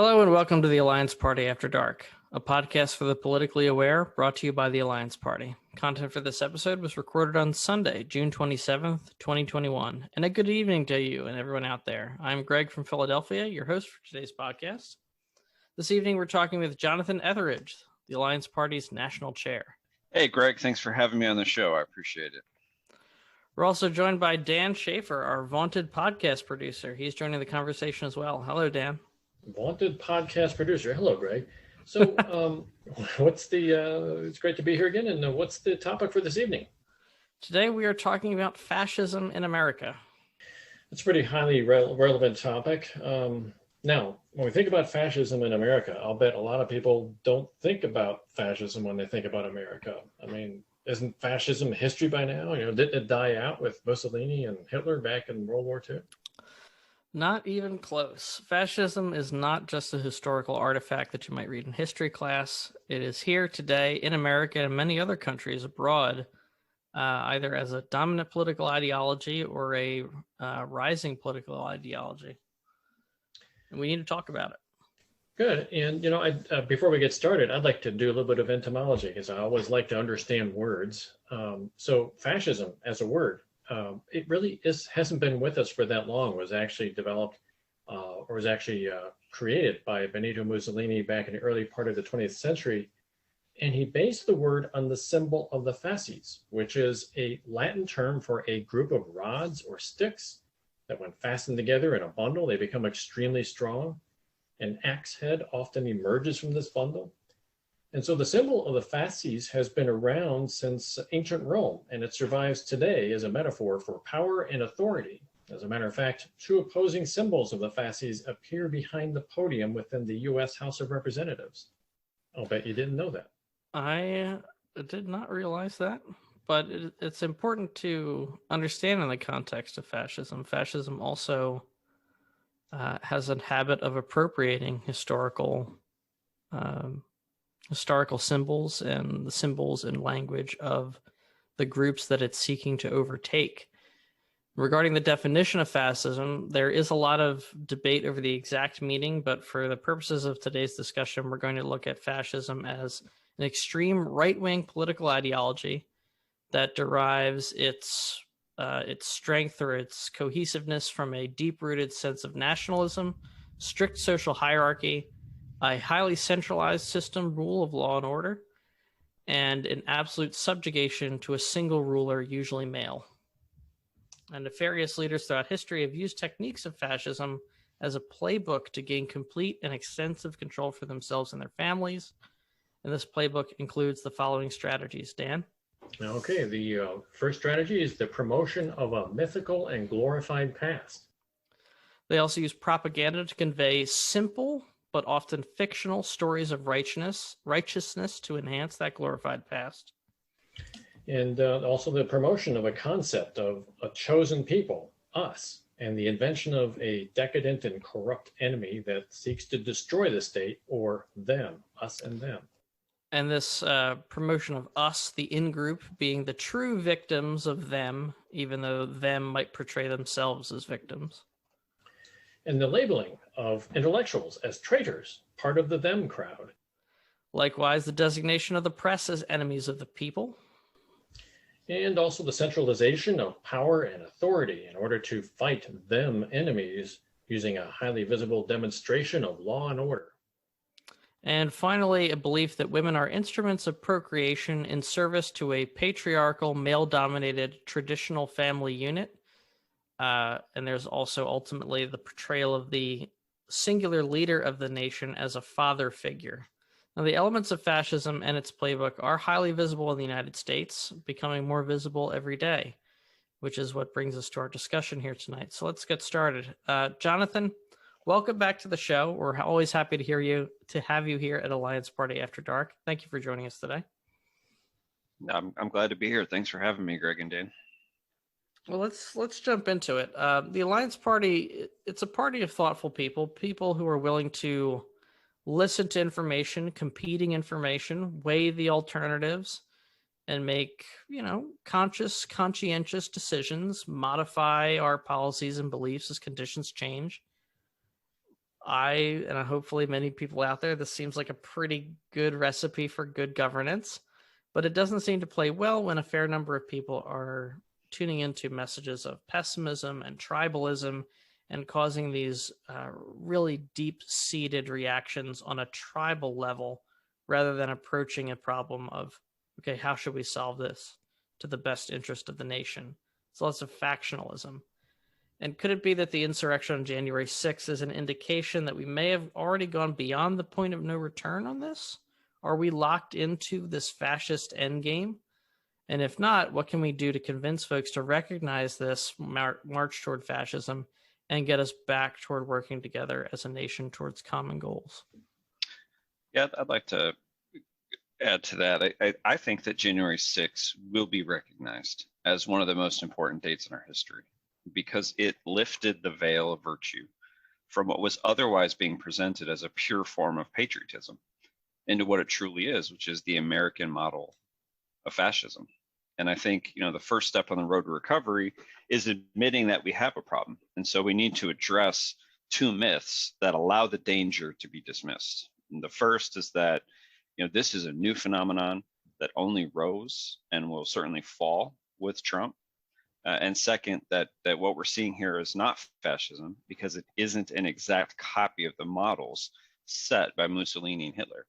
Hello and welcome to the Alliance Party After Dark, a podcast for the politically aware brought to you by the Alliance Party. Content for this episode was recorded on Sunday, June 27th, 2021. And a good evening to you and everyone out there. I'm Greg from Philadelphia, your host for today's podcast. This evening we're talking with Jonathan Etheridge, the Alliance Party's national chair. Hey, Greg, thanks for having me on the show. I appreciate it. We're also joined by Dan Schaefer, our vaunted podcast producer. He's joining the conversation as well. Hello, Dan. Vaunted podcast producer. Hello, Greg. So it's great to be here again. And what's the topic for this evening? Today we are talking about fascism in America. It's a pretty highly relevant topic. Now, when we think about fascism in America, I'll bet a lot of people don't think about fascism when they think about America. I mean, isn't fascism history by now? Didn't it die out with Mussolini and Hitler back in World War II? Not even close. Fascism is not just a historical artifact that you might read in history class. It is here today in America and many other countries abroad, either as a dominant political ideology or a rising political ideology. And we need to talk about it. Good. And, before we get started, I'd like to do a little bit of etymology because I always like to understand words. So fascism as a word, it really hasn't been with us for that long. It was actually developed created by Benito Mussolini back in the early part of the 20th century. And he based the word on the symbol of the fasces, which is a Latin term for a group of rods or sticks that when fastened together in a bundle, they become extremely strong. An axe head often emerges from this bundle. And so the symbol of the fasces has been around since ancient Rome, and it survives today as a metaphor for power and authority. As a matter of fact, two opposing symbols of the fasces appear behind the podium within the U.S. House of Representatives. I'll bet you didn't know that. I did not realize that, but it's important to understand in the context of fascism. Fascism also has a habit of appropriating historical symbols and the symbols and language of the groups that it's seeking to overtake. Regarding the definition of fascism, there is a lot of debate over the exact meaning, but for the purposes of today's discussion, we're going to look at fascism as an extreme right-wing political ideology that derives its strength or its cohesiveness from a deep-rooted sense of nationalism, strict social hierarchy, a highly centralized system, rule of law and order, and an absolute subjugation to a single ruler, usually male. And nefarious leaders throughout history have used techniques of fascism as a playbook to gain complete and extensive control for themselves and their families. And this playbook includes the following strategies. Dan? Okay, the first strategy is the promotion of a mythical and glorified past. They also use propaganda to convey simple but often fictional stories of righteousness to enhance that glorified past. And also the promotion of a concept of a chosen people, us, and the invention of a decadent and corrupt enemy that seeks to destroy the state or them, us and them. And this promotion of us, the in-group, being the true victims of them, even though them might portray themselves as victims. And the labeling of intellectuals as traitors, part of the them crowd. Likewise, the designation of the press as enemies of the people. And also the centralization of power and authority in order to fight them enemies using a highly visible demonstration of law and order. And finally, a belief that women are instruments of procreation in service to a patriarchal, male-dominated traditional family unit. And there's also ultimately the portrayal of the singular leader of the nation as a father figure. Now, the elements of fascism and its playbook are highly visible in the United States, becoming more visible every day, which is what brings us to our discussion here tonight. So let's get started. Jonathan, welcome back to the show. We're always happy to have you here at Alliance Party After Dark. Thank you for joining us today. I'm glad to be here. Thanks for having me, Greg and Dan. Well, let's jump into it. The Alliance Party, it's a party of thoughtful people who are willing to listen to information, competing information, weigh the alternatives, and make, conscientious decisions, modify our policies and beliefs as conditions change. and hopefully many people out there, this seems like a pretty good recipe for good governance, but it doesn't seem to play well when a fair number of people are tuning into messages of pessimism and tribalism and causing these really deep-seated reactions on a tribal level rather than approaching a problem of, okay, how should we solve this to the best interest of the nation? So lots of factionalism. And could it be that the insurrection on January 6th is an indication that we may have already gone beyond the point of no return on this? Are we locked into this fascist endgame? And if not, what can we do to convince folks to recognize this march toward fascism and get us back toward working together as a nation towards common goals? Yeah, I'd like to add to that. I think that January 6th will be recognized as one of the most important dates in our history because it lifted the veil of virtue from what was otherwise being presented as a pure form of patriotism into what it truly is, which is the American model of fascism. And I think, the first step on the road to recovery is admitting that we have a problem. And so we need to address two myths that allow the danger to be dismissed. And the first is that, this is a new phenomenon that only rose and will certainly fall with Trump. And second, that what we're seeing here is not fascism because it isn't an exact copy of the models set by Mussolini and Hitler.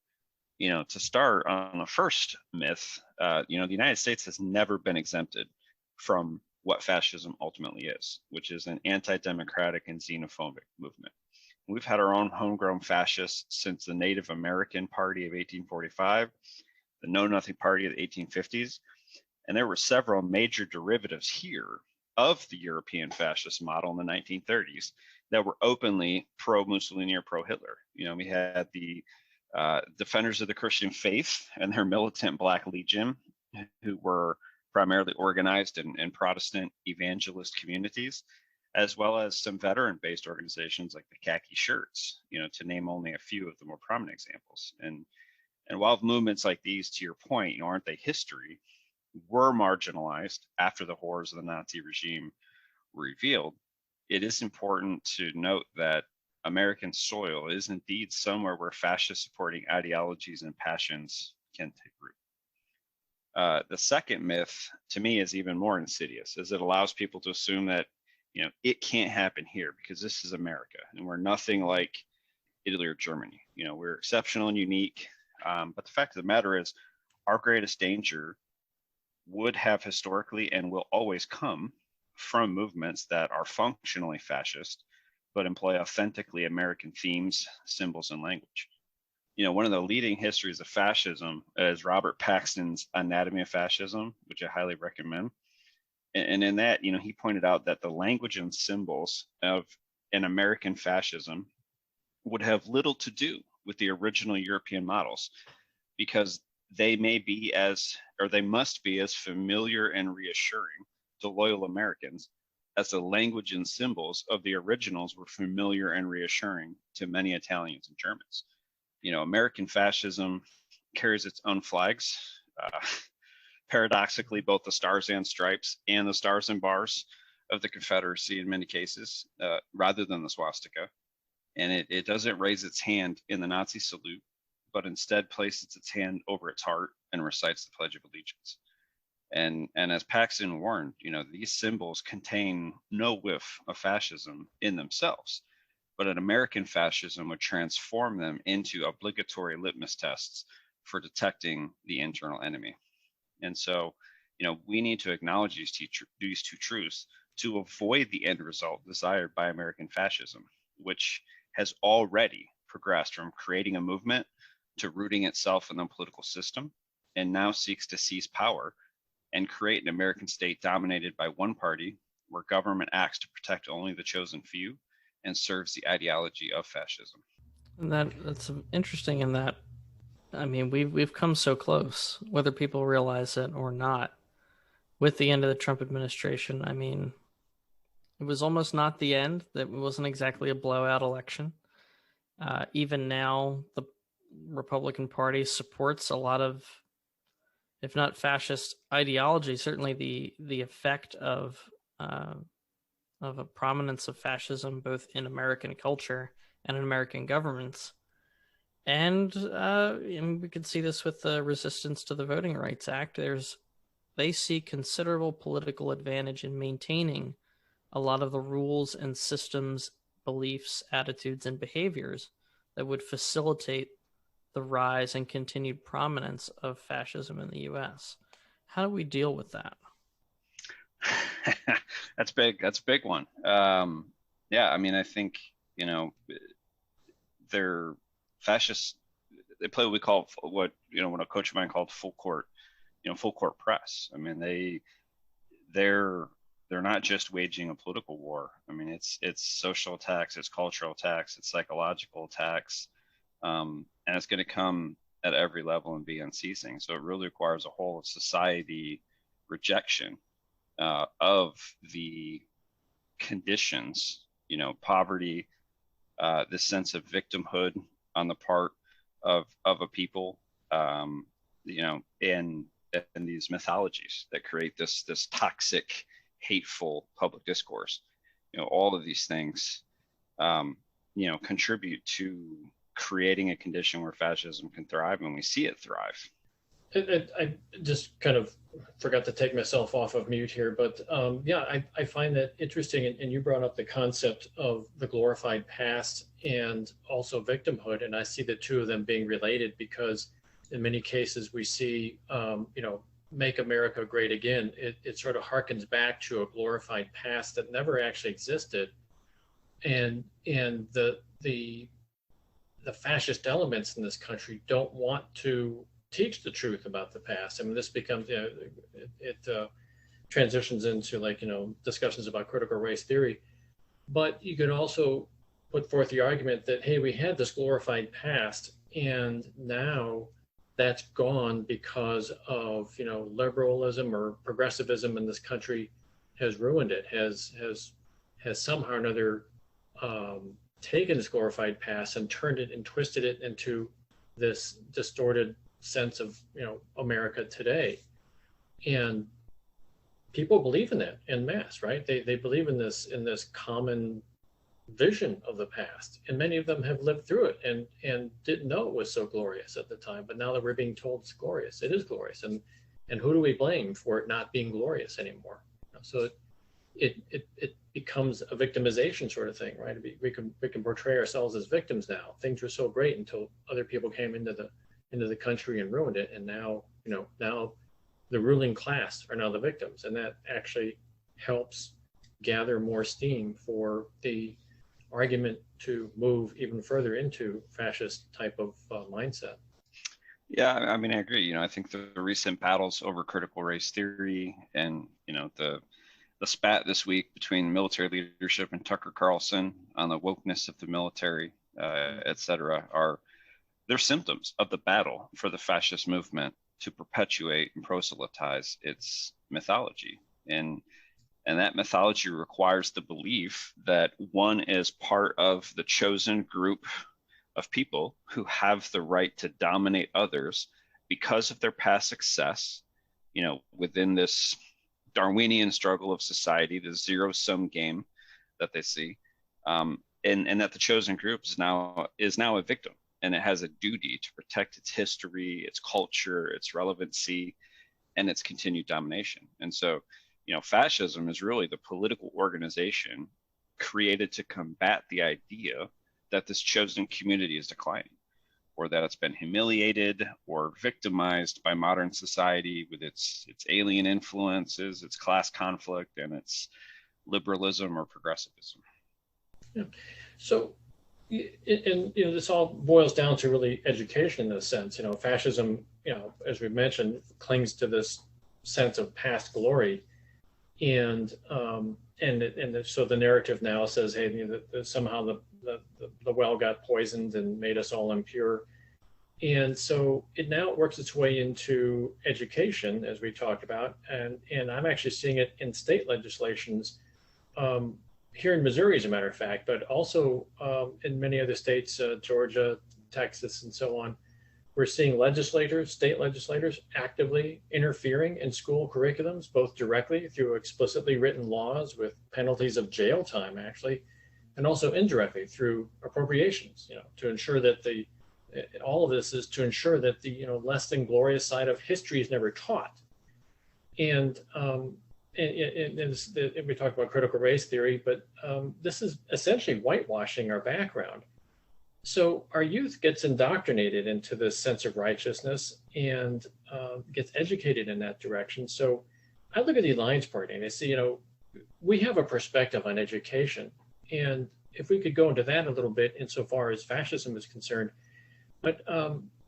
To start on the first myth, the United States has never been exempted from what fascism ultimately is, which is an anti-democratic and xenophobic movement. We've had our own homegrown fascists since the Native American Party of 1845, the Know Nothing Party of the 1850s, and there were several major derivatives here of the European fascist model in the 1930s that were openly pro-Mussolini or pro-Hitler. We had the defenders of the Christian faith and their militant Black Legion, who were primarily organized in Protestant evangelist communities, as well as some veteran-based organizations like the Khaki Shirts, to name only a few of the more prominent examples. And while movements like these, to your point, aren't they history, were marginalized after the horrors of the Nazi regime were revealed, it is important to note that American soil is indeed somewhere where fascist supporting ideologies and passions can take root. The second myth, to me, is even more insidious, as it allows people to assume that, it can't happen here because this is America and we're nothing like Italy or Germany. We're exceptional and unique. But the fact of the matter is, our greatest danger would have historically and will always come from movements that are functionally fascist, but employ authentically American themes, symbols, and language. One of the leading histories of fascism is Robert Paxton's Anatomy of Fascism, which I highly recommend. And in that, he pointed out that the language and symbols of an American fascism would have little to do with the original European models because they must be as familiar and reassuring to loyal Americans as the language and symbols of the originals were familiar and reassuring to many Italians and Germans. American fascism carries its own flags. Paradoxically, both the stars and stripes and the stars and bars of the Confederacy in many cases, rather than the swastika. And it doesn't raise its hand in the Nazi salute, but instead places its hand over its heart and recites the Pledge of Allegiance. And as Paxton warned, these symbols contain no whiff of fascism in themselves, but an American fascism would transform them into obligatory litmus tests for detecting the internal enemy. And so, we need to acknowledge these two truths to avoid the end result desired by American fascism, which has already progressed from creating a movement to rooting itself in the political system, and now seeks to seize power and create an American state dominated by one party where government acts to protect only the chosen few and serves the ideology of fascism. And that's interesting in that, I mean, we've come so close, whether people realize it or not, with the end of the Trump administration. I mean, it was almost not the end. That wasn't exactly a blowout election. Even now, the Republican Party supports a lot of, if not fascist ideology, certainly the effect of a prominence of fascism both in American culture and in American governments. And we could see this with the resistance to the Voting Rights Act. They see considerable political advantage in maintaining a lot of the rules and systems, beliefs, attitudes, and behaviors that would facilitate the rise and continued prominence of fascism in the U.S. How do we deal with that? That's big. That's a big one. Yeah, I mean, I think, they're fascists. They play what we call what a coach of mine called Fullcourt, Fullcourt press. I mean, they're not just waging a political war. I mean, it's social attacks, it's cultural attacks, it's psychological attacks, and it's going to come at every level and be unceasing. So it really requires a whole of society rejection of the conditions, poverty, this sense of victimhood on the part of a people, and these mythologies that create this toxic, hateful public discourse. All of these things, contribute to creating a condition where fascism can thrive, and we see it thrive. I just kind of forgot to take myself off of mute here, but I find that interesting. And you brought up the concept of the glorified past and also victimhood. And I see the two of them being related because in many cases we see, Make America Great Again. It sort of harkens back to a glorified past that never actually existed. And the fascist elements in this country don't want to teach the truth about the past. I mean, this becomes, it transitions into discussions about critical race theory. But you could also put forth the argument that, hey, we had this glorified past and now that's gone because of, liberalism or progressivism in this country has ruined it, has somehow or another taken this glorified past and turned it and twisted it into this distorted sense of America today. And people believe in that en masse, right? They believe in this common vision of the past, and many of them have lived through it and didn't know it was so glorious at the time, but now that we're being told it's glorious, it is glorious. And who do we blame for it not being glorious anymore? So it becomes a victimization sort of thing, right? We can portray ourselves as victims now. Things were so great until other people came into the country and ruined it, and now the ruling class are now the victims, and that actually helps gather more steam for the argument to move even further into fascist type of mindset. Yeah, I mean, I agree. I think the recent battles over critical race theory and the spat this week between military leadership and Tucker Carlson on the wokeness of the military, et cetera, they're symptoms of the battle for the fascist movement to perpetuate and proselytize its mythology. And that mythology requires the belief that one is part of the chosen group of people who have the right to dominate others because of their past success, within this Darwinian struggle of society, the zero-sum game that they see, and that the chosen group is now a victim. And it has a duty to protect its history, its culture, its relevancy, and its continued domination. And so, fascism is really the political organization created to combat the idea that this chosen community is declining, or that it's been humiliated or victimized by modern society with its alien influences, its class conflict, and its liberalism or progressivism. Yeah. So, this all boils down to really education in a sense. Fascism, as we mentioned, clings to this sense of past glory, and so the narrative now says, hey, somehow the well got poisoned and made us all impure, and so it now works its way into education, as we talked about, and I'm actually seeing it in state legislations. Here in Missouri, as a matter of fact, but also in many other states, Georgia, Texas, and so on, we're seeing state legislators actively interfering in school curriculums, both directly through explicitly written laws with penalties of jail time, actually, and also indirectly through appropriations, to ensure that all of this is to ensure that the less than glorious side of history is never taught. And we talk about critical race theory, but this is essentially whitewashing our background. So our youth gets indoctrinated into this sense of righteousness and gets educated in that direction. So I look at the Alliance Party and I see, we have a perspective on education. And if we could go into that a little bit insofar as fascism is concerned, but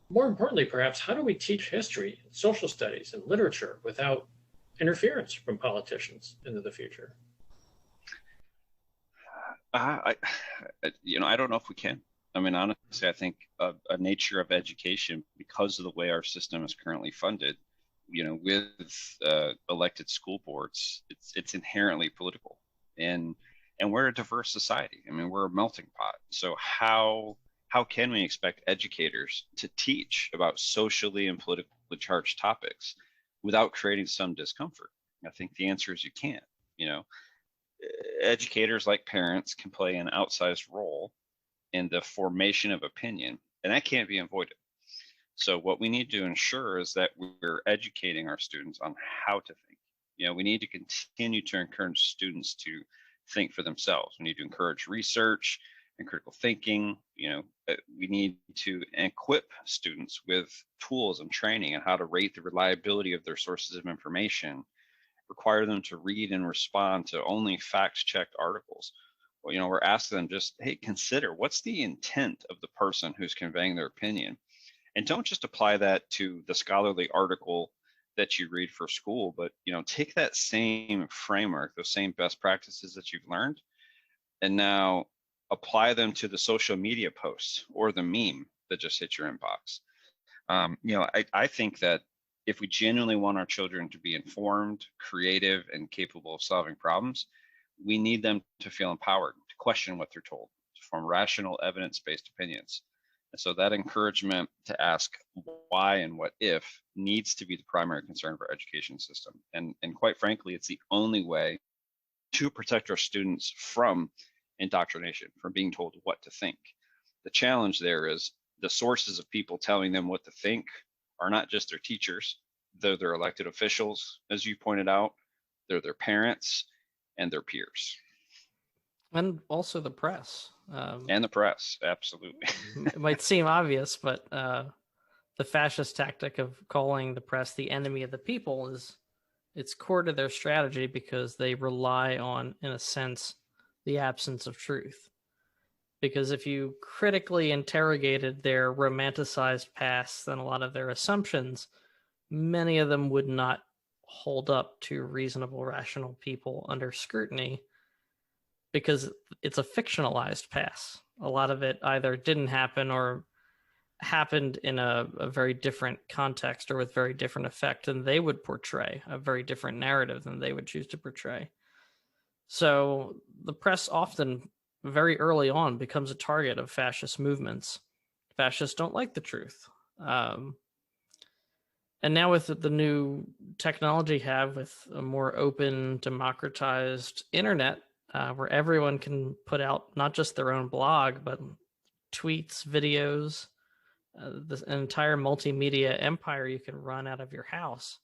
more importantly, perhaps, how do we teach history, social studies, and literature without interference from politicians into the future? I don't know if we can. I mean, honestly, I think a nature of education, because of the way our system is currently funded, with elected school boards, it's inherently political, and we're a diverse society. I mean, we're a melting pot. So how can we expect educators to teach about socially and politically charged topics without creating some discomfort? I think the answer is you can't. Educators, like parents, can play an outsized role in the formation of opinion, and that can't be avoided. So what we need to ensure is that we're educating our students on how to think. We need to continue to encourage students to think for themselves. We need to encourage research and critical thinking. We need to equip students with tools and training on how to rate the reliability of their sources of information, require them to read and respond to only fact-checked articles. We're asking them just, hey, consider what's the intent of the person who's conveying their opinion. And don't just apply that to the scholarly article that you read for school, but take that same framework, those same best practices that you've learned, and now apply them to the social media post or the meme that just hit your inbox. I think that if we genuinely want our children to be informed, creative, and capable of solving problems, we need them to feel empowered, to question what they're told, to form rational, evidence-based opinions. And so that encouragement to ask why and what if needs to be the primary concern of our education system. And quite frankly, it's the only way to protect our students from indoctrination, from being told what to think. The challenge there is the sources of people telling them what to think are not just their teachers, they're their elected officials, as you pointed out, they're their parents and their peers. And also the press. And the press, absolutely. It might seem obvious, but the fascist tactic of calling the press the enemy of the people it's core to their strategy, because they rely on, in a sense, the absence of truth. Because if you critically interrogated their romanticized past, then a lot of their assumptions, many of them would not hold up to reasonable, rational people under scrutiny, because it's a fictionalized past. A lot of it either didn't happen or happened in a very different context or with very different effect than they would portray, a very different narrative than they would choose to portray. So the press often, very early on, becomes a target of fascist movements. Fascists don't like the truth. And now with the new technology have with a more open, democratized internet, where everyone can put out not just their own blog, but tweets, videos, an entire multimedia empire you can run out of your house.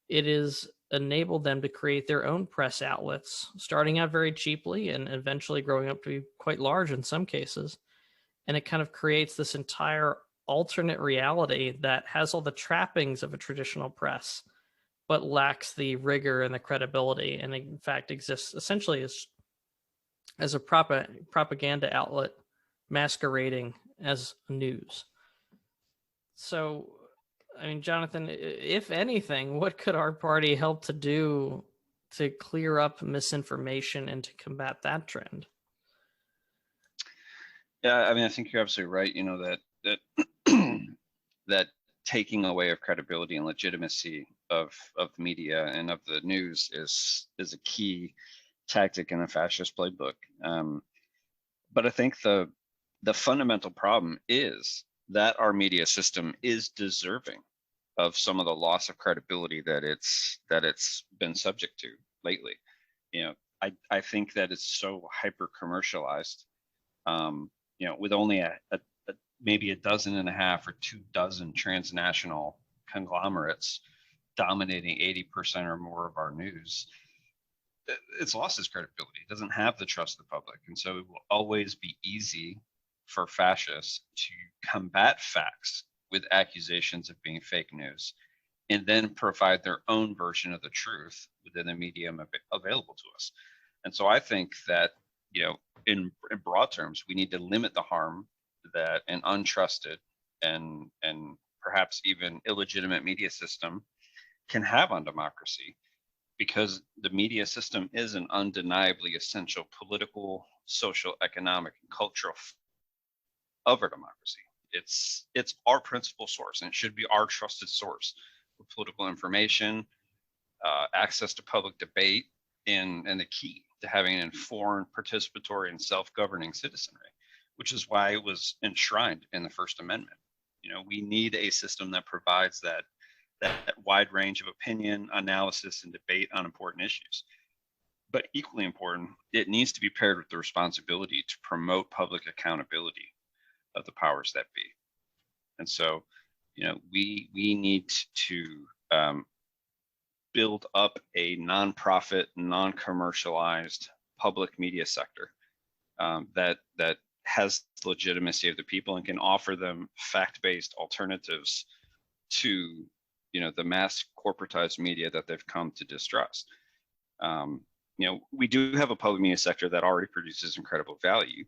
It is enabled them to create their own press outlets, starting out very cheaply and eventually growing up to be quite large in some cases. And it kind of creates this entire alternate reality that has all the trappings of a traditional press, but lacks the rigor and the credibility, and in fact exists essentially as a propaganda outlet masquerading as news. So, I mean, Jonathan, if anything, what could our party help to do to clear up misinformation and to combat that trend? Yeah, I mean, I think you're absolutely right. That that taking away of credibility and legitimacy of the media and of the news is a key tactic in the fascist playbook. But I think the fundamental problem is that our media system is deserving of some of the loss of credibility that it's been subject to lately. I think that it's so hyper commercialized. With only maybe a dozen and a half or 24 transnational conglomerates dominating 80% or more of our news, it's lost its credibility. It doesn't have the trust of the public. And so it will always be easy for fascists to combat facts with accusations of being fake news and then provide their own version of the truth within the medium available to us. And so I think that, in broad terms, we need to limit the harm that an untrusted and perhaps even illegitimate media system can have on democracy, because the media system is an undeniably essential political, social, economic, and cultural of our democracy. It's our principal source, and it should be our trusted source for political information, access to public debate, and the key to having an informed, participatory, and self-governing citizenry, which is why it was enshrined in the First Amendment. We need a system that provides that wide range of opinion, analysis, and debate on important issues. But equally important, it needs to be paired with the responsibility to promote public accountability of the powers that be. And so, we need to build up a nonprofit, non-commercialized public media sector that has the legitimacy of the people and can offer them fact-based alternatives to the mass corporatized media that they've come to distrust. We do have a public media sector that already produces incredible value,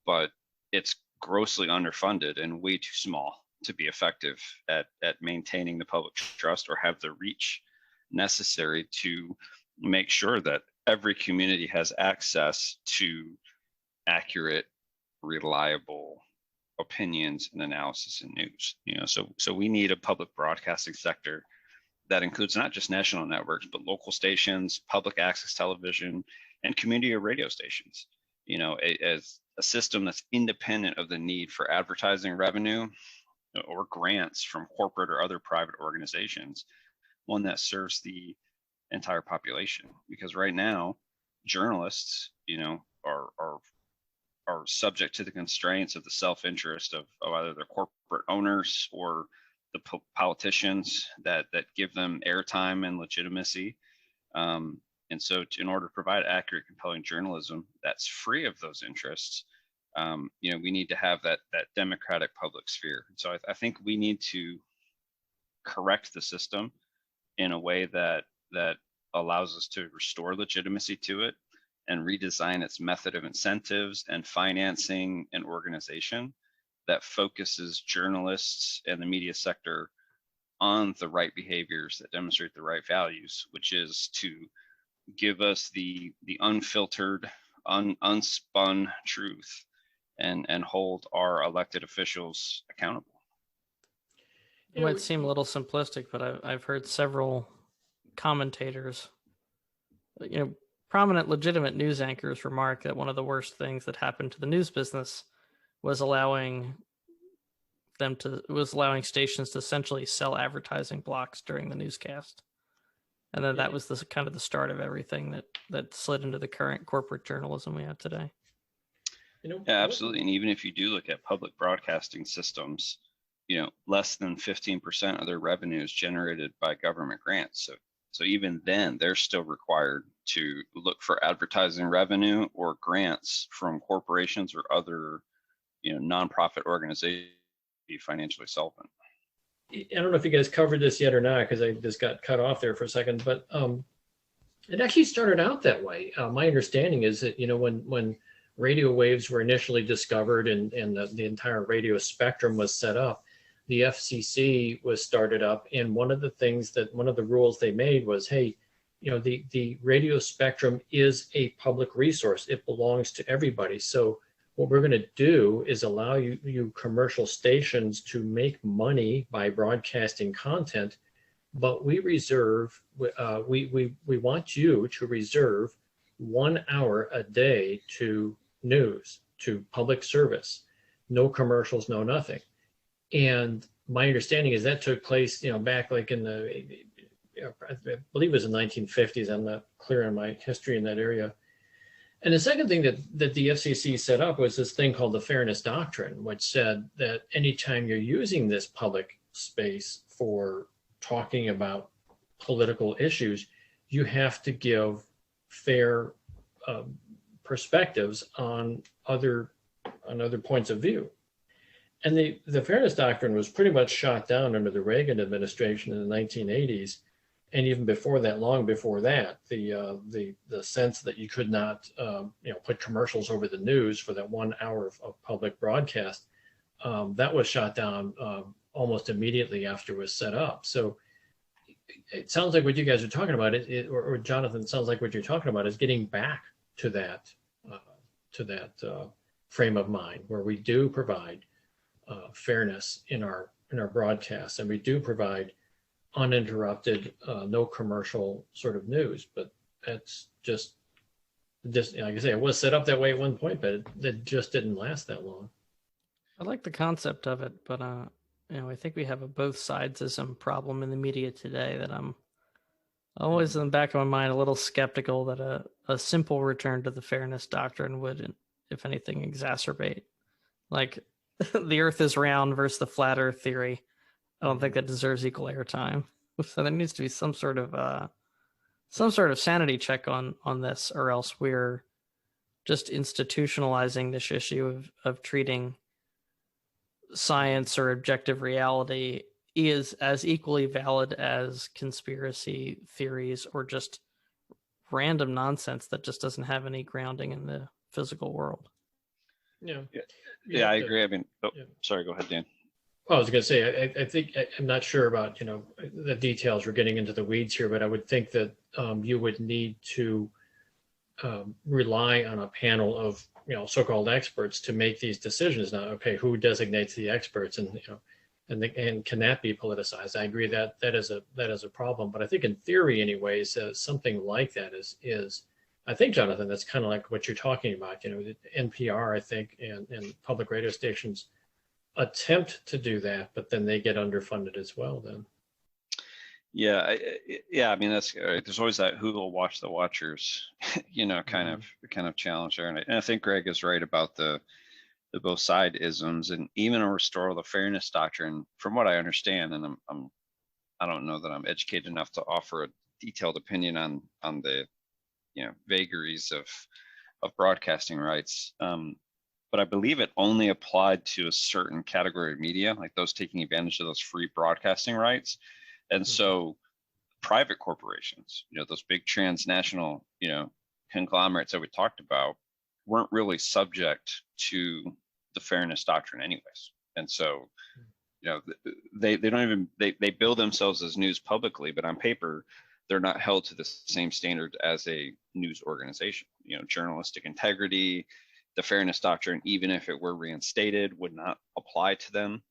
but it's grossly underfunded and way too small to be effective at maintaining the public trust or have the reach necessary to make sure that every community has access to accurate, reliable opinions and analysis and news. So we need a public broadcasting sector that includes not just national networks, but local stations, public access television, and community radio stations. As a system that's independent of the need for advertising revenue or grants from corporate or other private organizations, one that serves the entire population. Because right now, journalists, are subject to the constraints of the self-interest of either their corporate owners or the politicians that give them airtime and legitimacy. And so in order to provide accurate, compelling journalism that's free of those interests, we need to have that democratic public sphere. So I think we need to correct the system in a way that allows us to restore legitimacy to it and redesign its method of incentives and financing and organization that focuses journalists and the media sector on the right behaviors that demonstrate the right values, which is to give us the unfiltered, unspun truth and hold our elected officials accountable. It might seem a little simplistic, but I've heard several commentators, prominent legitimate news anchors remark that one of the worst things that happened to the news business was allowing stations to essentially sell advertising blocks during the newscast. And then that was the kind of the start of everything that slid into the current corporate journalism we have today. Yeah, absolutely. And even if you do look at public broadcasting systems, less than 15% of their revenue is generated by government grants. So even then, they're still required to look for advertising revenue or grants from corporations or other, nonprofit organizations to be financially solvent. I don't know if you guys covered this yet or not, because I just got cut off there for a second, but it actually started out that way. My understanding is that, when radio waves were initially discovered and the entire radio spectrum was set up, the FCC was started up. And one of the rules they made was, hey, the radio spectrum is a public resource. It belongs to everybody. So what we're going to do is allow you commercial stations to make money by broadcasting content, but we want you to reserve 1 hour a day to news, to public service, no commercials, no nothing. And my understanding is that took place, back like in I believe it was the 1950s. I'm not clear on my history in that area. And the second thing that the FCC set up was this thing called the Fairness Doctrine, which said that anytime you're using this public space for talking about political issues, you have to give fair perspectives on other points of view. And the Fairness Doctrine was pretty much shot down under the Reagan administration in the 1980s. And even before that, long before that, the sense that you could not, put commercials over the news for that 1 hour of public broadcast, that was shot down almost immediately after it was set up. So it sounds like what you guys are talking about, or Jonathan, sounds like what you're talking about is getting back to that frame of mind where we do provide fairness in our broadcasts, and we do provide uninterrupted, no commercial sort of news. But that's just like I say, it was set up that way at one point, but it just didn't last that long. I like the concept of it, but I think we have a both sidesism problem in the media today that I'm always in the back of my mind a little skeptical that a simple return to the Fairness Doctrine would, if anything, exacerbate. Like the Earth is round versus the flat Earth theory. I don't think that deserves equal airtime. So there needs to be some sort of sanity check on this, or else we're just institutionalizing this issue of treating science or objective reality is as equally valid as conspiracy theories or just random nonsense that just doesn't have any grounding in the physical world. Yeah, I agree. I mean, sorry, go ahead, Dan. Well, I was going to say, I think, I'm not sure about, the details. We're getting into the weeds here, but I would think that you would need to rely on a panel of, so-called experts to make these decisions. Now, okay, who designates the experts, and and can that be politicized? I agree that that is a problem, but I think in theory, anyways, something like that is. I think, Jonathan, that's kind of like what you're talking about. NPR, I think, and public radio stations attempt to do that, but then they get underfunded as well. Then. Yeah. I mean, that's there's always that who will watch the watchers, kind of challenge there. And I think Greg is right about the both side isms, and even a restore the Fairness Doctrine, from what I understand, and I don't know that I'm educated enough to offer a detailed opinion on the vagaries of broadcasting rights. But I believe it only applied to a certain category of media, like those taking advantage of those free broadcasting rights. And so private corporations, those big transnational, conglomerates that we talked about, weren't really subject to the Fairness Doctrine anyways. And so, they don't even, they bill themselves as news publicly, but on paper, they're not held to the same standard as a news organization. Journalistic integrity, the Fairness Doctrine, even if it were reinstated, would not apply to them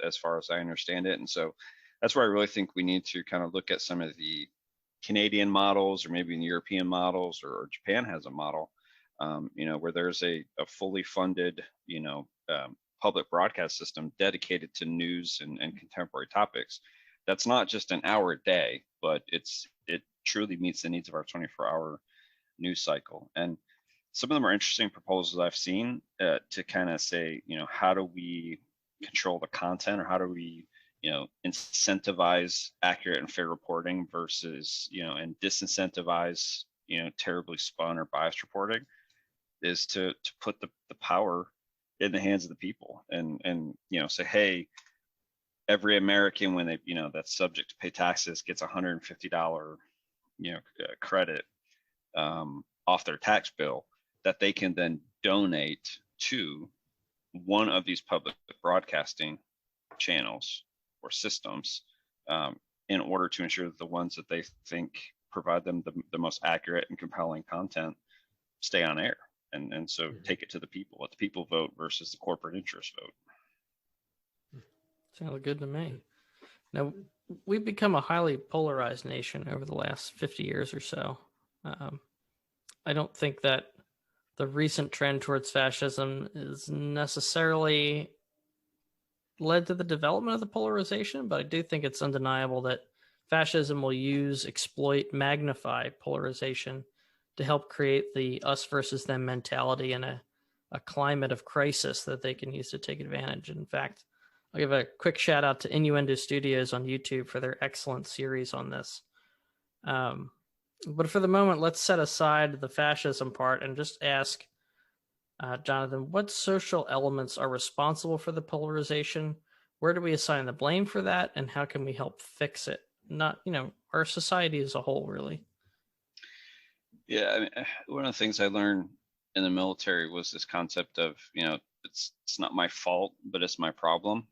as far as I understand it. And so that's where I really think we need to kind of look at some of the Canadian models, or maybe the European models, or Japan has a model, where there's a fully funded, public broadcast system dedicated to news and contemporary topics. That's not just an hour a day, but it truly meets the needs of our 24-hour news cycle. And some of them are interesting proposals I've seen to kind of say, how do we control the content, or how do we, incentivize accurate and fair reporting versus, and disincentivize, terribly spun or biased reporting, is to put the power in the hands of the people, and say, hey, every American, when they, that's subject to pay taxes, gets $150, credit off their tax bill that they can then donate to one of these public broadcasting channels or systems, in order to ensure that the ones that they think provide them the most accurate and compelling content stay on air. And so take it to the people, let the people vote versus the corporate interest vote. Sounds good to me. Now, we've become a highly polarized nation over the last 50 years or so. I don't think that the recent trend towards fascism is necessarily led to the development of the polarization, but I do think it's undeniable that fascism will use, exploit, magnify polarization to help create the us versus them mentality and a climate of crisis that they can use to take advantage. In fact, I'll give a quick shout out to Innuendo Studios on YouTube for their excellent series on this. But for the moment, let's set aside the fascism part and just ask, Jonathan, what social elements are responsible for the polarization? Where do we assign the blame for that? And how can we help fix it? Not, our society as a whole, really. Yeah, I mean, one of the things I learned in the military was this concept of, it's not my fault, but it's my problem.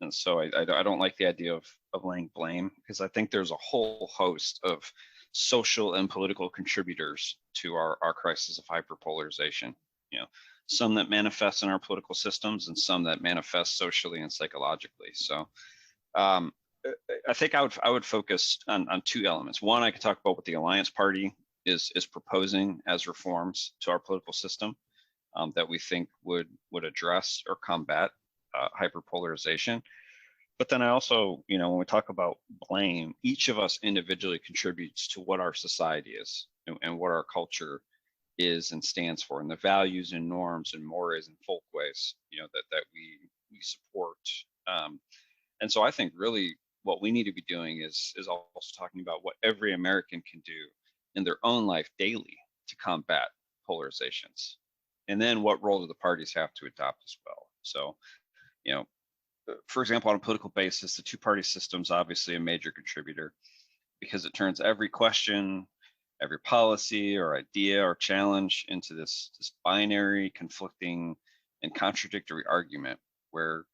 And so I don't like the idea of laying blame, because I think there's a whole host of social and political contributors to our crisis of hyperpolarization. Some that manifest in our political systems and some that manifest socially and psychologically. So I think I would focus on two elements. One, I could talk about what the Alliance Party is proposing as reforms to our political system that we think would address or combat hyperpolarization. But then I also, when we talk about blame, each of us individually contributes to what our society is and what our culture is and stands for, and the values and norms and mores and folkways, that we support. And so I think really what we need to be doing is also talking about what every American can do in their own life daily to combat polarizations, and then what role do the parties have to adopt as well. So, for example, on a political basis, the two-party system is obviously a major contributor, because it turns every question, every policy or idea or challenge into this binary, conflicting, and contradictory argument where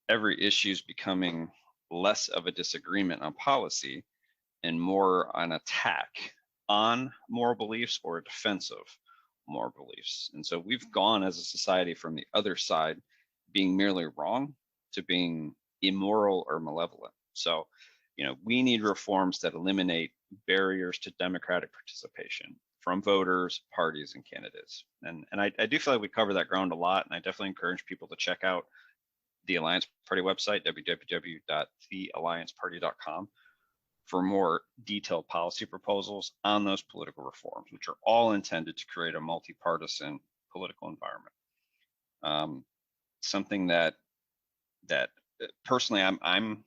every issue is becoming less of a disagreement on policy and more an attack on moral beliefs or a defense of moral beliefs. And so we've gone as a society from the other side, being merely wrong, to being immoral or malevolent. So, we need reforms that eliminate barriers to democratic participation from voters, parties, and candidates. And I do feel like we cover that ground a lot, and I definitely encourage people to check out the Alliance Party website, www.theallianceparty.com, for more detailed policy proposals on those political reforms, which are all intended to create a multi-partisan political environment. Something that personally I'm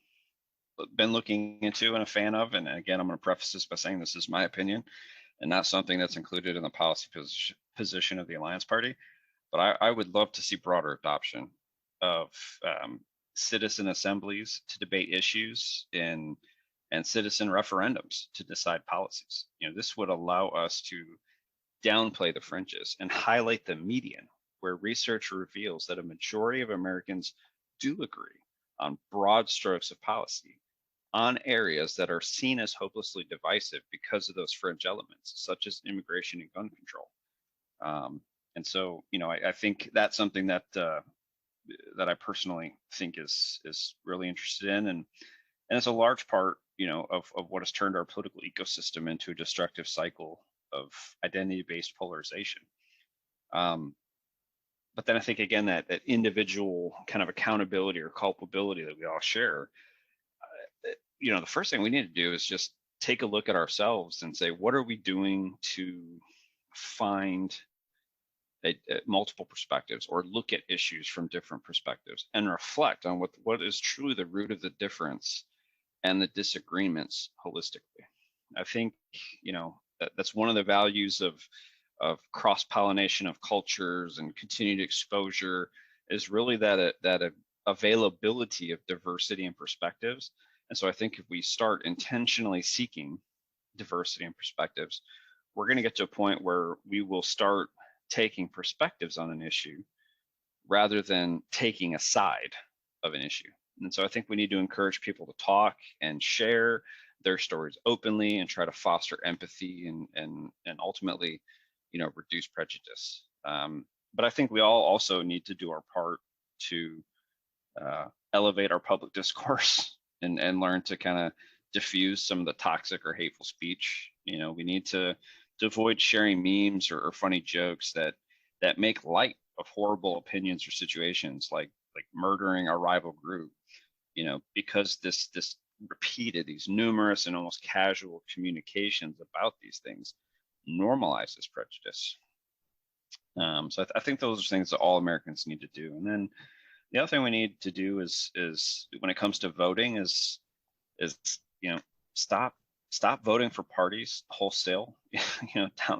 been looking into and a fan of, and again, I'm going to preface this by saying this is my opinion and not something that's included in the policy position of the Alliance Party, but I would love to see broader adoption of citizen assemblies to debate issues and citizen referendums to decide policies. This would allow us to downplay the fringes and highlight the median, where research reveals that a majority of Americans do agree on broad strokes of policy on areas that are seen as hopelessly divisive because of those fringe elements, such as immigration and gun control. And so, I think that's something that I personally think is really interested in, and it's a large part, of what has turned our political ecosystem into a destructive cycle of identity-based polarization. But then I think, again, that individual kind of accountability or culpability that we all share, the first thing we need to do is just take a look at ourselves and say, what are we doing to find multiple perspectives, or look at issues from different perspectives and reflect on what is truly the root of the difference and the disagreements holistically. I think, that's one of the values of cross-pollination of cultures and continued exposure, is really that availability of diversity and perspectives. And so I think if we start intentionally seeking diversity and perspectives, we're going to get to a point where we will start taking perspectives on an issue rather than taking a side of an issue. And so I think we need to encourage people to talk and share their stories openly and try to foster empathy and ultimately, reduce prejudice. But I think we all also need to do our part to elevate our public discourse and learn to kind of diffuse some of the toxic or hateful speech. We need to avoid sharing memes or funny jokes that make light of horrible opinions or situations like murdering a rival group, because these numerous and almost casual communications about these things normalizes prejudice. So I think those are things that all Americans need to do. And then the other thing we need to do is when it comes to voting is stop voting for parties wholesale,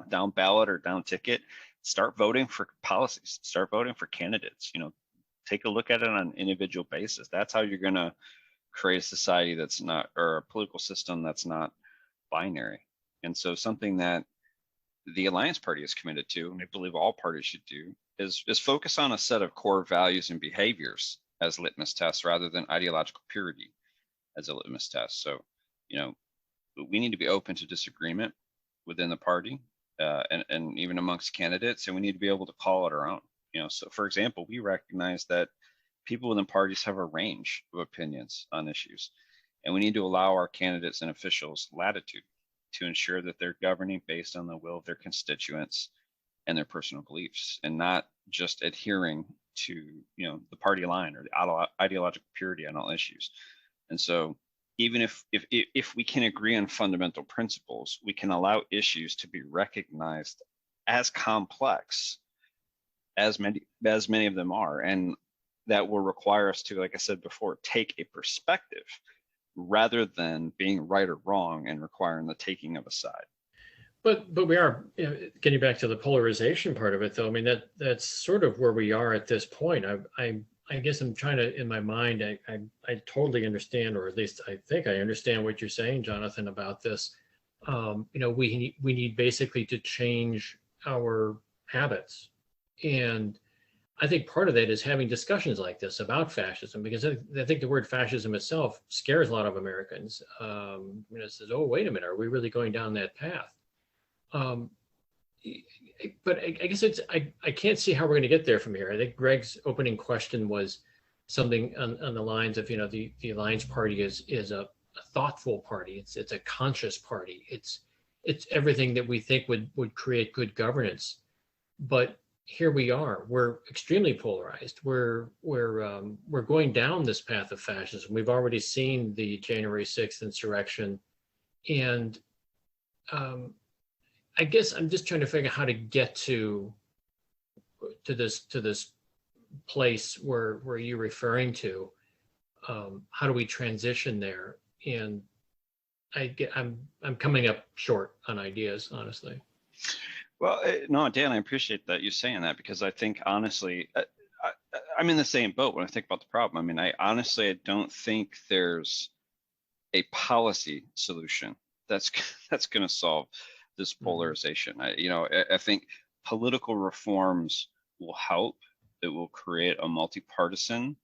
down ballot or down ticket. Start voting for policies. Start voting for candidates. Take a look at it on an individual basis. That's how you're going to create a society that's not, or a political system that's not binary. And so something that the Alliance Party is committed to, and I believe all parties should do, is focus on a set of core values and behaviors as litmus tests rather than ideological purity as a litmus test. So, we need to be open to disagreement within the party and even amongst candidates, and we need to be able to call it our own. So for example, we recognize that people within parties have a range of opinions on issues, and we need to allow our candidates and officials latitude to ensure that they're governing based on the will of their constituents and their personal beliefs, and not just adhering to the party line or the ideological purity on all issues. And so even if we can agree on fundamental principles, we can allow issues to be recognized as complex as many of them are, and that will require us to, like I said before, take a perspective rather than being right or wrong and requiring the taking of a side. But we are getting back to the polarization part of it, though. I mean, that's sort of where we are at this point. I guess I'm trying to, in my mind, I totally understand, or at least I think I understand what you're saying, Jonathan, about this. We need basically to change our habits, and I think part of that is having discussions like this about fascism, because I think the word fascism itself scares a lot of Americans. It says, "Oh, wait a minute, are we really going down that path?" But I guess I can't see how we're going to get there from here. I think Greg's opening question was something on the lines of, the Alliance Party is a thoughtful party. It's a conscious party. It's everything that we think would create good governance. But here we are. We're extremely polarized. We're going down this path of fascism. We've already seen the January 6th insurrection, and I guess I'm just trying to figure out how to get to this place where you're referring to. How do we transition there? And I'm coming up short on ideas, honestly. Well, no, Dan, I appreciate that you saying that, because I think honestly, I'm in the same boat when I think about the problem. I mean, I don't think there's a policy solution that's going to solve this polarization. I think political reforms will help. It will create a multi-partisan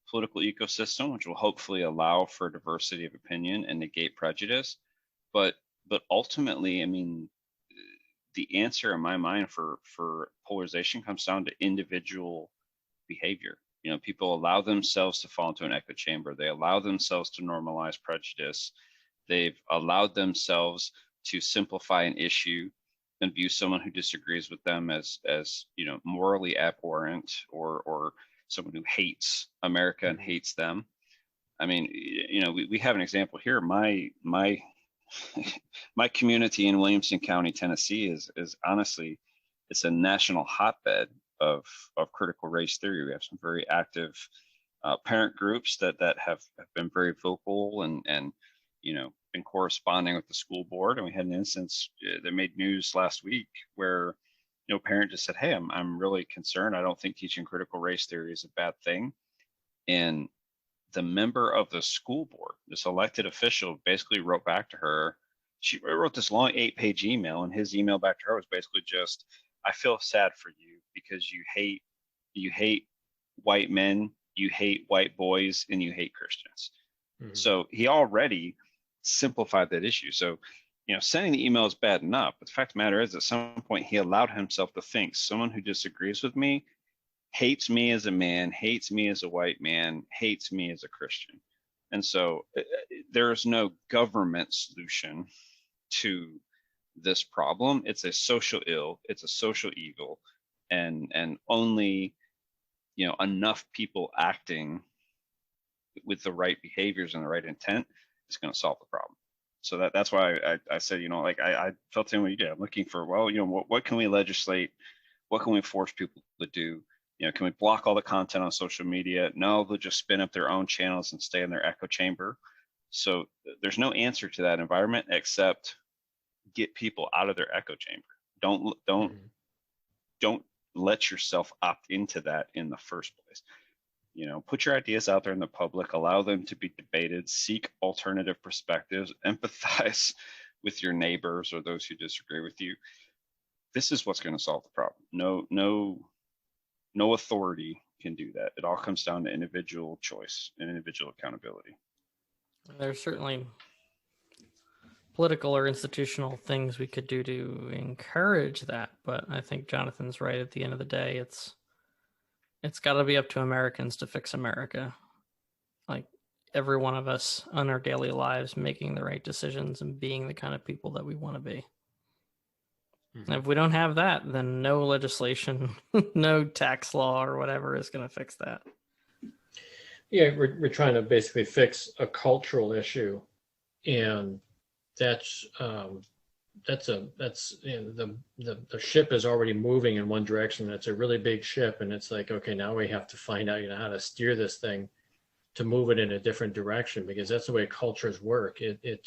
political ecosystem, which will hopefully allow for diversity of opinion and negate prejudice. But ultimately, I mean, the answer in my mind for polarization comes down to individual behavior. People allow themselves to fall into an echo chamber. They allow themselves to normalize prejudice. They've allowed themselves to simplify an issue and view someone who disagrees with them as morally abhorrent or someone who hates America and hates them. I mean, we have an example here. My community in Williamson County, Tennessee is honestly, it's a national hotbed of critical race theory. We have some very active parent groups that have been very vocal and been corresponding with the school board. And we had an instance that made news last week where a parent just said, "Hey, I'm really concerned. I don't think teaching critical race theory is a bad thing." And the member of the school board, this elected official, basically wrote back to her. She wrote this long 8-page email, and his email back to her was basically just, "I feel sad for you because you hate white men, you hate white boys, and you hate Christians." Mm-hmm. So he already simplified that issue. So, sending the email is bad enough, but the fact of the matter is, at some point, he allowed himself to think someone who disagrees with me hates me as a man, hates me as a white man, hates me as a Christian. And so there is no government solution to this problem. It's a social ill, it's a social evil, and only enough people acting with the right behaviors and the right intent is going to solve the problem. So that's why I said, like I felt the same way you did. I'm looking for, well, what can we legislate? What can we force people to do? Can we block all the content on social media? No, they'll just spin up their own channels and stay in their echo chamber. So there's no answer to that environment except get people out of their echo chamber. Don't let yourself opt into that in the first place. Put your ideas out there in the public, allow them to be debated, seek alternative perspectives, empathize with your neighbors or those who disagree with you. This is what's going to solve the problem. No authority can do that. It all comes down to individual choice and individual accountability. There's certainly political or institutional things we could do to encourage that, but I think Jonathan's right. At the end of the day, it's got to be up to Americans to fix America. Like every one of us on our daily lives, making the right decisions and being the kind of people that we want to be. And if we don't have that, then no legislation, no tax law or whatever is going to fix that. Yeah, we're trying to basically fix a cultural issue, and that's the ship is already moving in one direction. That's a really big ship, and it's like, okay, now we have to find out how to steer this thing to move it in a different direction, because that's the way cultures work. It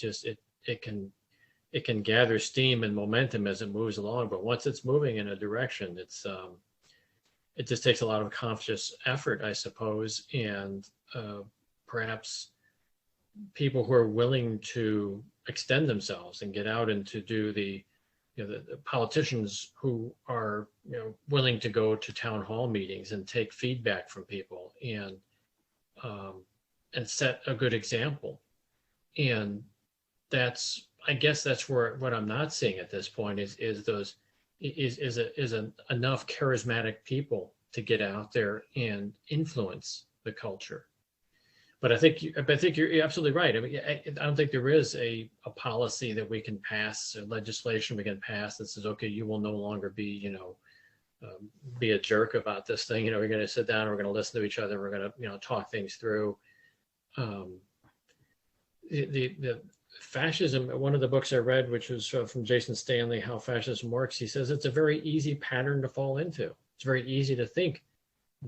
can gather steam and momentum as it moves along, but once it's moving in a direction, it just takes a lot of conscious effort, I suppose, and perhaps people who are willing to extend themselves and get out and to do the politicians who are willing to go to town hall meetings and take feedback from people and set a good example. And I guess that's where what I'm not seeing at this point is enough charismatic people to get out there and influence the culture. But I think you're absolutely right. I mean, I don't think there is a policy that we can pass, or legislation we can pass that says, okay, you will no longer be be a jerk about this thing. We're going to sit down, we're going to listen to each other, we're going to talk things through. The fascism, one of the books I read, which was from Jason Stanley, How Fascism Works, he says it's a very easy pattern to fall into. It's very easy to think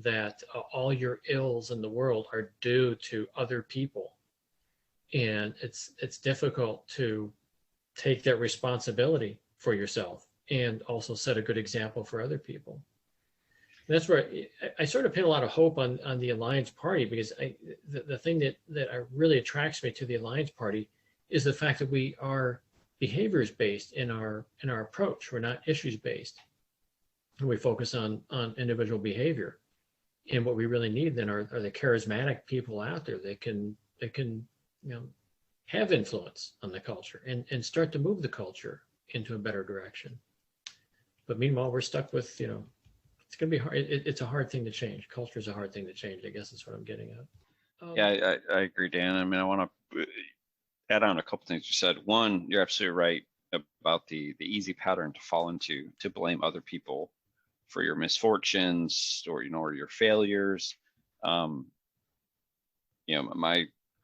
that all your ills in the world are due to other people, and it's difficult to take that responsibility for yourself and also set a good example for other people. And that's where I sort of pin a lot of hope on the Alliance Party, because the thing that really attracts me to the Alliance Party is the fact that we are behaviors based in our approach. We're not issues based, and we focus on individual behavior. And what we really need then are the charismatic people out there that can have influence on the culture and start to move the culture into a better direction. But meanwhile, we're stuck with it's going to be hard. It's a hard thing to change. Culture is a hard thing to change, I guess. That's what I'm getting at. Yeah, I agree, Dan. I mean, I want to add on a couple things you said. One, you're absolutely right about the easy pattern to fall into, to blame other people for your misfortunes or your failures. My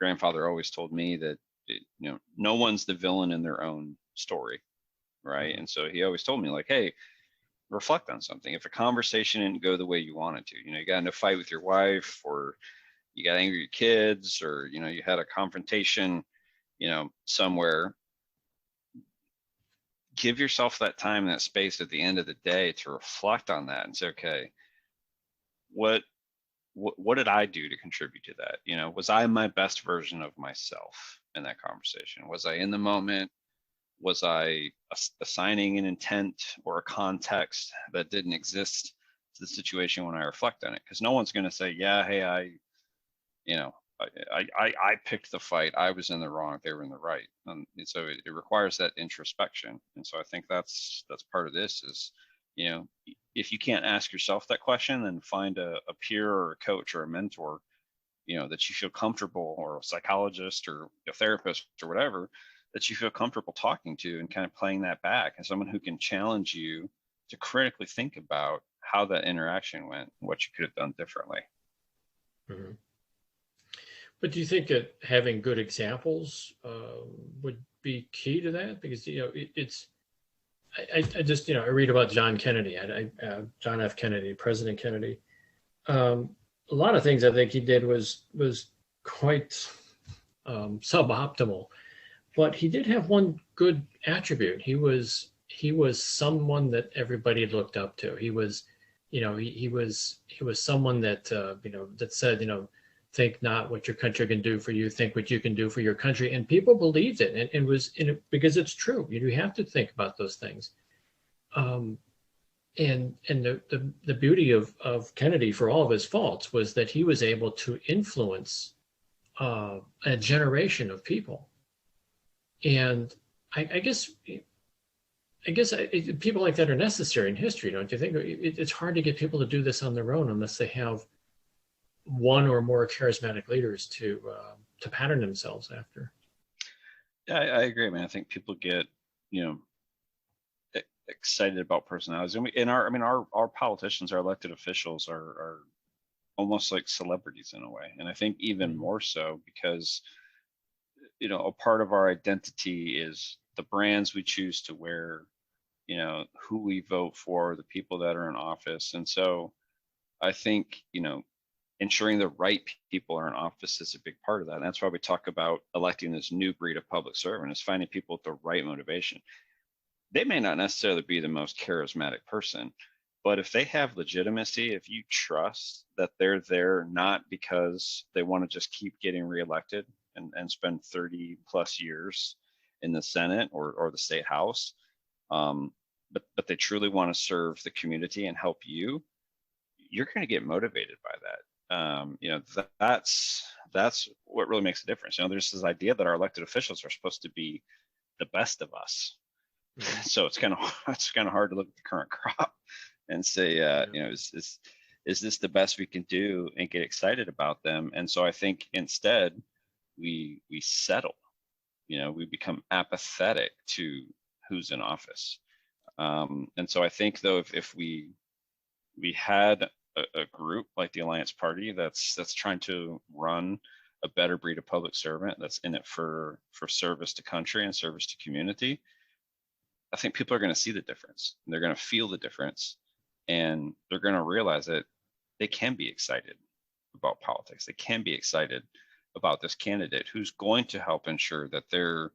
grandfather always told me that no one's the villain in their own story, right? And so he always told me, like, hey, reflect on something. If a conversation didn't go the way you wanted to, you got in a fight with your wife, or you got angry at your kids, or you had a confrontation somewhere, give yourself that time, that space at the end of the day to reflect on that and say, okay, what did I do to contribute to that? Was I my best version of myself in that conversation? Was I in the moment? Was I assigning an intent or a context that didn't exist to the situation when I reflect on it? Because no one's going to say, yeah, hey, I picked the fight. I was in the wrong. They were in the right. And so it requires that introspection. And so I think that's part of this is, if you can't ask yourself that question, then find a peer or a coach or a mentor, that you feel comfortable, or a psychologist or a therapist or whatever, that you feel comfortable talking to and kind of playing that back, and someone who can challenge you to critically think about how that interaction went and what you could have done differently. Mm-hmm. But do you think that having good examples would be key to that? Because I just I read about John Kennedy, John F. Kennedy, President Kennedy. A lot of things I think he did was quite suboptimal, but he did have one good attribute. He was someone that everybody looked up to. He was, he was someone that that said, think not what your country can do for you, think what you can do for your country. And people believed it, and it was because it's true. You have to think about those things. And the beauty of Kennedy, for all of his faults, was that he was able to influence a generation of people. And I guess people like that are necessary in history, don't you think? It's hard to get people to do this on their own unless they have one or more charismatic leaders to pattern themselves after. Yeah, I agree, man. I think people get, excited about personalities, and our politicians, our elected officials, are almost like celebrities in a way. And I think even more so because, a part of our identity is the brands we choose to wear, who we vote for, the people that are in office. And so I think, ensuring the right people are in office is a big part of that. And that's why we talk about electing this new breed of public servant, is finding people with the right motivation. They may not necessarily be the most charismatic person, but if they have legitimacy, if you trust that they're there not because they want to just keep getting reelected and spend 30 plus years in the Senate or the state house, but they truly want to serve the community and help you, you're going to get motivated by that. That's what really makes a difference. There's this idea that our elected officials are supposed to be the best of us. So it's kind of hard to look at the current crop and say, is this the best we can do, and get excited about them? And so I think instead we settle, we become apathetic to who's in office. And so I think though, if we had a group like the Alliance Party that's trying to run a better breed of public servant, that's in it for service to country and service to community, I think people are going to see the difference. They're going to feel the difference, and they're going to realize that they can be excited about politics. They can be excited about this candidate who's going to help ensure that their,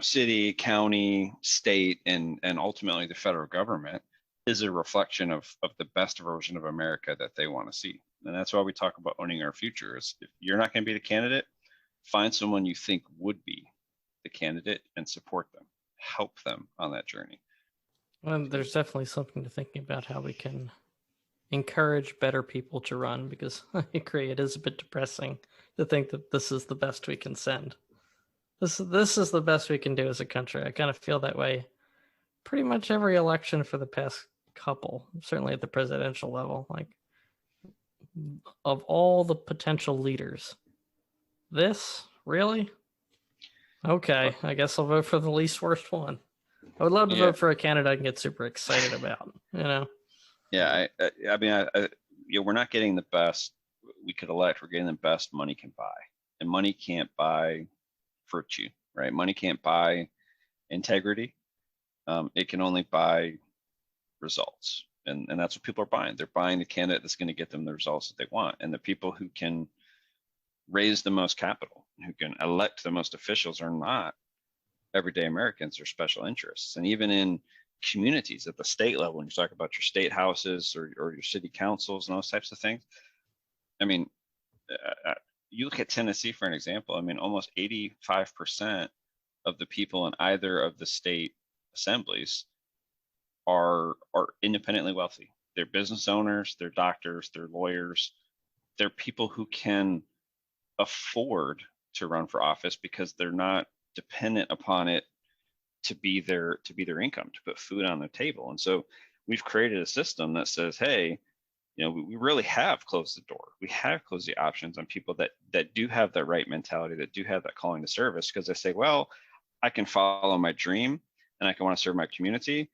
city, county, state, and ultimately the federal government is a reflection of the best version of America that they want to see. And that's why we talk about owning our future. Is if you're not going to be the candidate, find someone you think would be the candidate and support them. Help them on that journey. Well, there's definitely something to thinking about how we can encourage better people to run, because I agree, it is a bit depressing to think that this is the best we can send. This is the best we can do as a country. I kind of feel that way pretty much every election for the past couple, certainly at the presidential level. Like, of all the potential leaders, this really? Okay, I guess I'll vote for the least worst one. I would love to vote for a candidate I can get super excited about, Yeah, we're not getting the best we could elect. We're getting the best money can buy. And money can't buy virtue, right? Money can't buy integrity. It can only buy results. And that's what people are buying. They're buying the candidate that's going to get them the results that they want. And the people who can raise the most capital, who can elect the most officials, are not everyday Americans. They're special interests. And even in communities at the state level, when you talk about your state houses or your city councils and those types of things, you look at Tennessee for an example. Almost 85% of the people in either of the state assemblies are independently wealthy. They're business owners, they're doctors, they're lawyers, they're people who can afford to run for office because they're not dependent upon it to be their income, to put food on their table. And so we've created a system that says, hey, we really have closed the door. We have closed the options on people that do have that right mentality, that do have that calling to service, because they say, well, I can follow my dream and I can want to serve my community,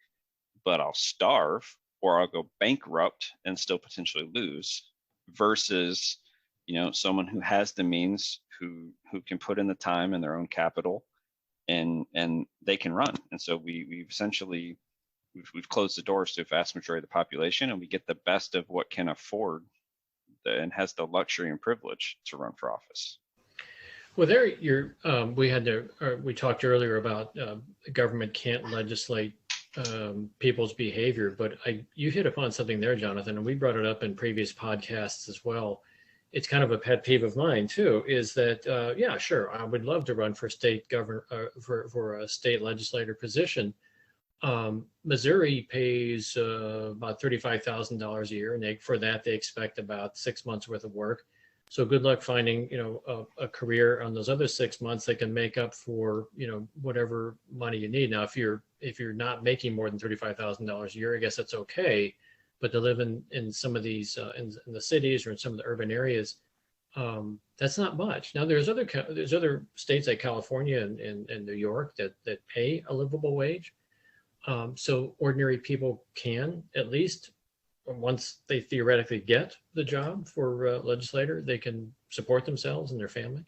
but I'll starve or I'll go bankrupt and still potentially lose, versus someone who has the means, who can put in the time and their own capital, and they can run. And so we've essentially we've closed the doors to a vast majority of the population, and we get the best of what can afford and has the luxury and privilege to run for office. Well, we talked earlier about the government can't legislate people's behavior, but you hit upon something there, Jonathan, and we brought it up in previous podcasts as well. It's kind of a pet peeve of mine too, is that, yeah, sure, I would love to run for for a state legislator position. Missouri pays about $35,000 a year, and for that they expect about 6 months worth of work. So good luck finding, a career on those other 6 months that can make up for, whatever money you need. Now, if you're not making more than $35,000 a year, I guess that's okay. But to live in some of these in the cities or in some of the urban areas, that's not much. Now, there's other states like California and New York that pay a livable wage. So ordinary people can, at least once they theoretically get the job for legislator, they can support themselves and their family.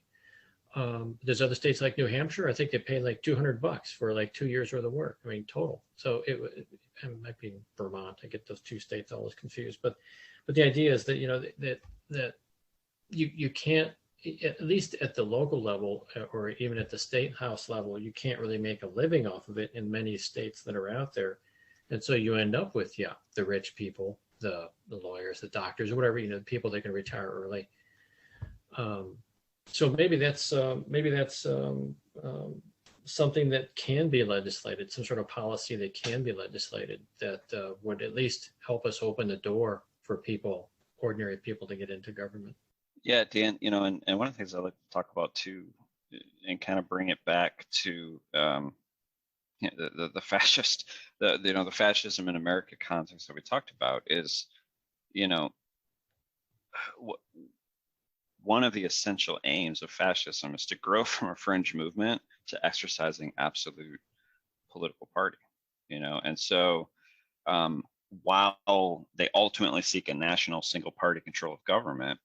There's other states like New Hampshire. I think they pay like $200 for like 2 years worth of work. I mean, total. So it might be Vermont. I get those two states always confused. But the idea is that that you can't, at least at the local level or even at the state house level, you can't really make a living off of it in many states that are out there. And so you end up with, the rich people, the lawyers, the doctors, or whatever, the people that can retire early. So maybe that's something that can be legislated, some sort of policy that can be legislated that would at least help us open the door for people, ordinary people, to get into government. Yeah, Dan, and one of the things I like to talk about too, and kind of bring it back to the fascist, the fascism in America context that we talked about is, one of the essential aims of fascism is to grow from a fringe movement to exercising absolute political party, and so while they ultimately seek a national single party control of government,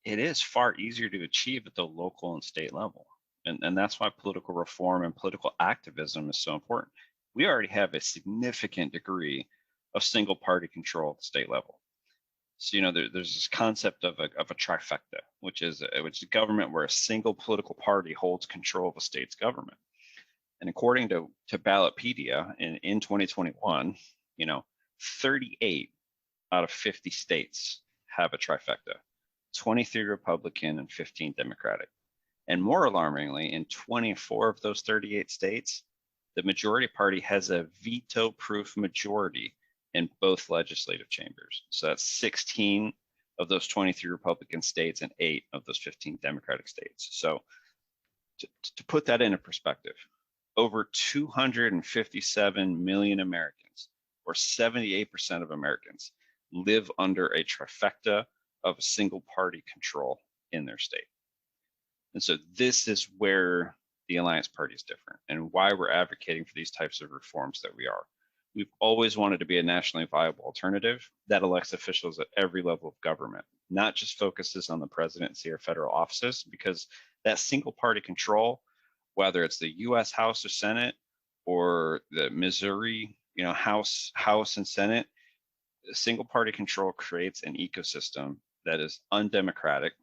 it is far easier to achieve at the local and state level. And that's why political reform and political activism is so important. We already have a significant degree of single party control at the state level. So, there's this concept of a trifecta, which is a government where a single political party holds control of a state's government. And according to Ballotpedia in 2021, 38 out of 50 states have a trifecta, 23 Republican and 15 Democratic. And more alarmingly, in 24 of those 38 states, the majority party has a veto-proof majority in both legislative chambers. So that's 16 of those 23 Republican states and 8 of those 15 Democratic states. So to put that into perspective, over 257 million Americans, or 78% of Americans, live under a trifecta of a single party control in their state. And so this is where the Alliance Party is different and why we're advocating for these types of reforms that we are. We've always wanted to be a nationally viable alternative that elects officials at every level of government, not just focuses on the presidency or federal offices, because that single party control, whether it's the US House or Senate or the Missouri, House and Senate, single party control creates an ecosystem that is undemocratic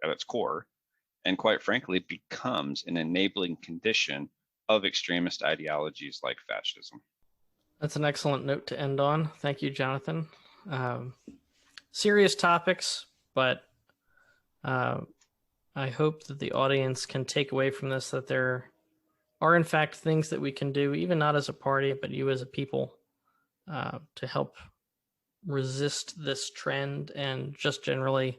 at its core, and quite frankly, becomes an enabling condition of extremist ideologies like fascism. That's an excellent note to end on. Thank you, Jonathan. Serious topics, but I hope that the audience can take away from this that there are, in fact, things that we can do, even not as a party, but you as a people, to help resist this trend and just generally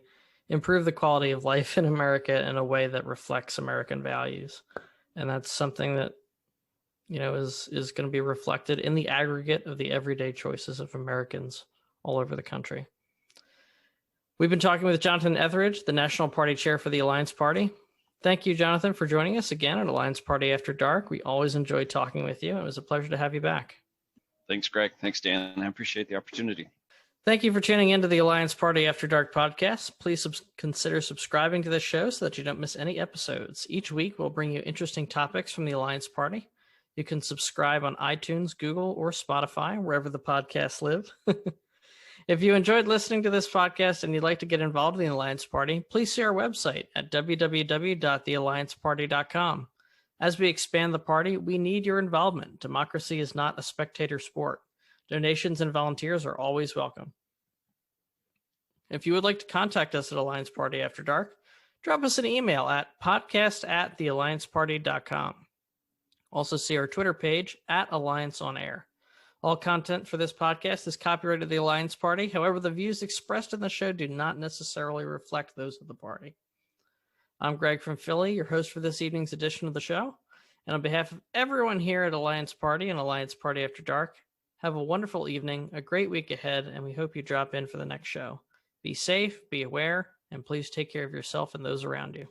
improve the quality of life in America in a way that reflects American values. And that's something that, is going to be reflected in the aggregate of the everyday choices of Americans all over the country. We've been talking with Jonathan Etheridge, the National Party Chair for the Alliance Party. Thank you, Jonathan, for joining us again at Alliance Party After Dark. We always enjoy talking with you. It was a pleasure to have you back. Thanks, Greg. Thanks, Dan. I appreciate the opportunity. Thank you for tuning into the Alliance Party After Dark podcast. Please consider subscribing to this show so that you don't miss any episodes. Each week, we'll bring you interesting topics from the Alliance Party. You can subscribe on iTunes, Google, or Spotify, wherever the podcasts live. If you enjoyed listening to this podcast and you'd like to get involved in the Alliance Party, please see our website at www.theallianceparty.com. As we expand the party, we need your involvement. Democracy is not a spectator sport. Donations and volunteers are always welcome. If you would like to contact us at Alliance Party After Dark, drop us an email at podcast@theallianceparty.com. Also see our Twitter page at Alliance on Air. All content for this podcast is copyrighted the Alliance Party. However, the views expressed in the show do not necessarily reflect those of the party. I'm Greg from Philly, your host for this evening's edition of the show. And on behalf of everyone here at Alliance Party and Alliance Party After Dark, have a wonderful evening, a great week ahead, and we hope you drop in for the next show. Be safe, be aware, and please take care of yourself and those around you.